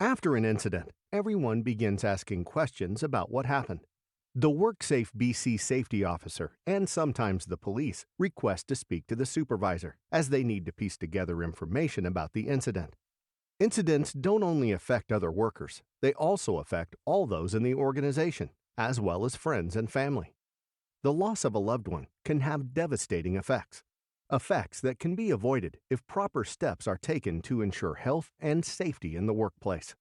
After an incident, everyone begins asking questions about what happened. The WorkSafe BC safety officer and sometimes the police request to speak to the supervisor as they need to piece together information about the incident. Incidents don't only affect other workers, they also affect all those in the organization, as well as friends and family. The loss of a loved one can have devastating effects that can be avoided if proper steps are taken to ensure health and safety in the workplace.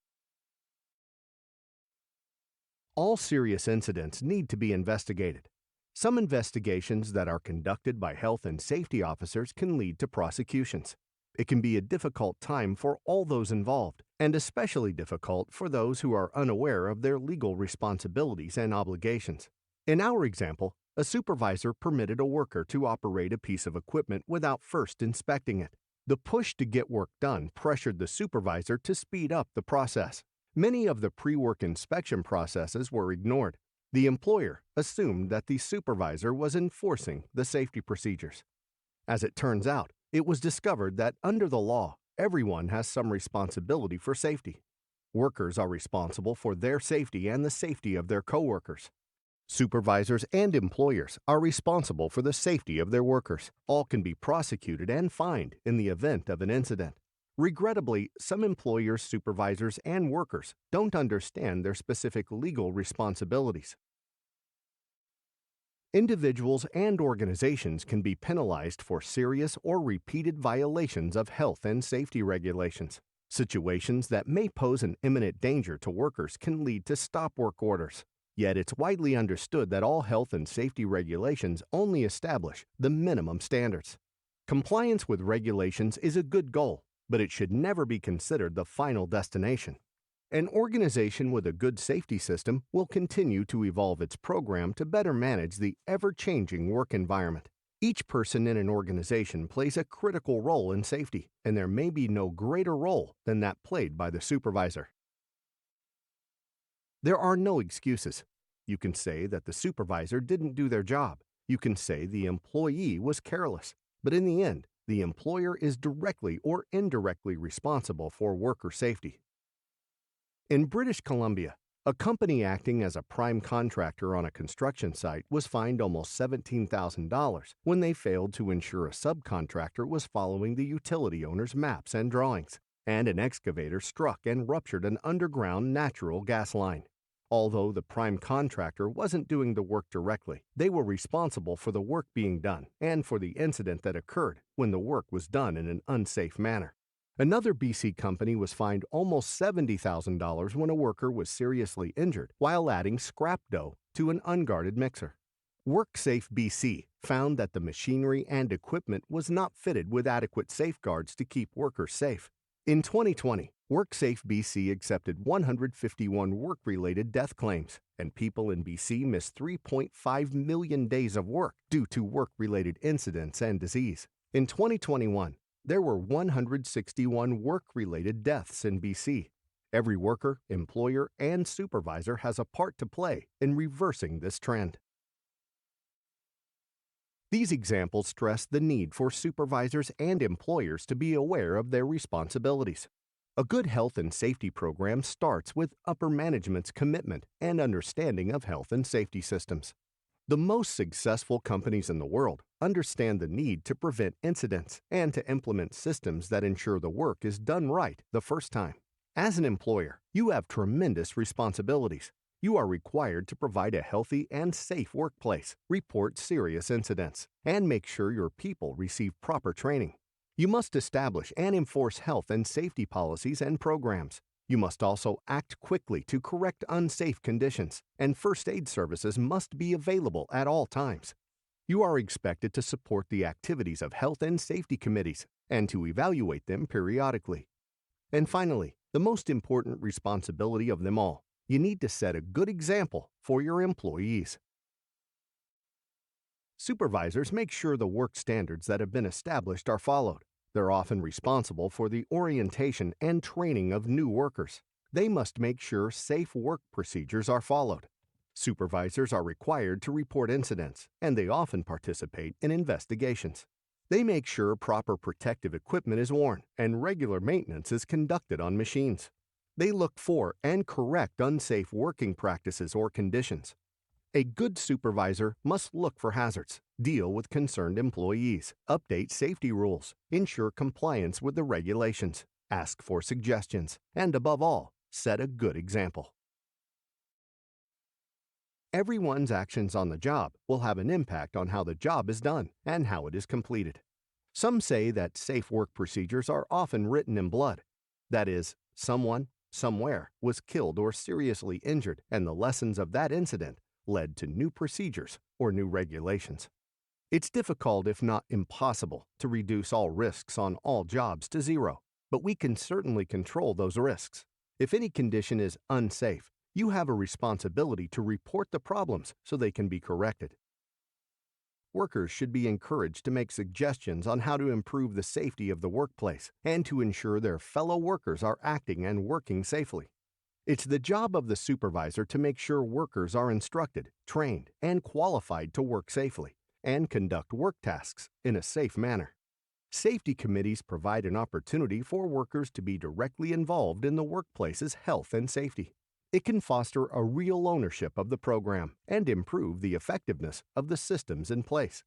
All serious incidents need to be investigated. Some investigations that are conducted by health and safety officers can lead to prosecutions. It can be a difficult time for all those involved, and especially difficult for those who are unaware of their legal responsibilities and obligations. In our example, a supervisor permitted a worker to operate a piece of equipment without first inspecting it. The push to get work done pressured the supervisor to speed up the process. Many of the pre-work inspection processes were ignored. The employer assumed that the supervisor was enforcing the safety procedures. As it turns out, it was discovered that under the law, everyone has some responsibility for safety. Workers are responsible for their safety and the safety of their coworkers. Supervisors and employers are responsible for the safety of their workers. All can be prosecuted and fined in the event of an incident. Regrettably, some employers, supervisors, and workers don't understand their specific legal responsibilities. Individuals and organizations can be penalized for serious or repeated violations of health and safety regulations. Situations that may pose an imminent danger to workers can lead to stop work orders. Yet it's widely understood that all health and safety regulations only establish the minimum standards. Compliance with regulations is a good goal, but it should never be considered the final destination. An organization with a good safety system will continue to evolve its program to better manage the ever-changing work environment. Each person in an organization plays a critical role in safety, and there may be no greater role than that played by the supervisor. There are no excuses. You can say that the supervisor didn't do their job. You can say the employee was careless. But in the end, the employer is directly or indirectly responsible for worker safety. In British Columbia, a company acting as a prime contractor on a construction site was fined almost $17,000 when they failed to ensure a subcontractor was following the utility owner's maps and drawings, and an excavator struck and ruptured an underground natural gas line. Although the prime contractor wasn't doing the work directly, they were responsible for the work being done and for the incident that occurred when the work was done in an unsafe manner. Another BC company was fined almost $70,000 when a worker was seriously injured while adding scrap dough to an unguarded mixer. WorkSafe BC found that the machinery and equipment was not fitted with adequate safeguards to keep workers safe. In 2020, WorkSafe BC accepted 151 work-related death claims, and people in BC missed 3.5 million days of work due to work-related incidents and disease. In 2021, there were 161 work-related deaths in BC. Every worker, employer, and supervisor has a part to play in reversing this trend. These examples stress the need for supervisors and employers to be aware of their responsibilities. A good health and safety program starts with upper management's commitment and understanding of health and safety systems. The most successful companies in the world understand the need to prevent incidents and to implement systems that ensure the work is done right the first time. As an employer, you have tremendous responsibilities. You are required to provide a healthy and safe workplace, report serious incidents, and make sure your people receive proper training. You must establish and enforce health and safety policies and programs. You must also act quickly to correct unsafe conditions, and first aid services must be available at all times. You are expected to support the activities of health and safety committees and to evaluate them periodically. And finally, the most important responsibility of them all, you need to set a good example for your employees. Supervisors make sure the work standards that have been established are followed. They're often responsible for the orientation and training of new workers. They must make sure safe work procedures are followed. Supervisors are required to report incidents, and they often participate in investigations. They make sure proper protective equipment is worn and regular maintenance is conducted on machines. They look for and correct unsafe working practices or conditions. A good supervisor must look for hazards, deal with concerned employees, update safety rules, ensure compliance with the regulations, ask for suggestions, and above all, set a good example. Everyone's actions on the job will have an impact on how the job is done and how it is completed. Some say that safe work procedures are often written in blood. That is, someone, somewhere, was killed or seriously injured, and the lessons of that incident led to new procedures or new regulations. It's difficult, if not impossible, to reduce all risks on all jobs to zero, but we can certainly control those risks. If any condition is unsafe, you have a responsibility to report the problems so they can be corrected. Workers should be encouraged to make suggestions on how to improve the safety of the workplace and to ensure their fellow workers are acting and working safely. It's the job of the supervisor to make sure workers are instructed, trained, and qualified to work safely and conduct work tasks in a safe manner. Safety committees provide an opportunity for workers to be directly involved in the workplace's health and safety. It can foster a real ownership of the program and improve the effectiveness of the systems in place.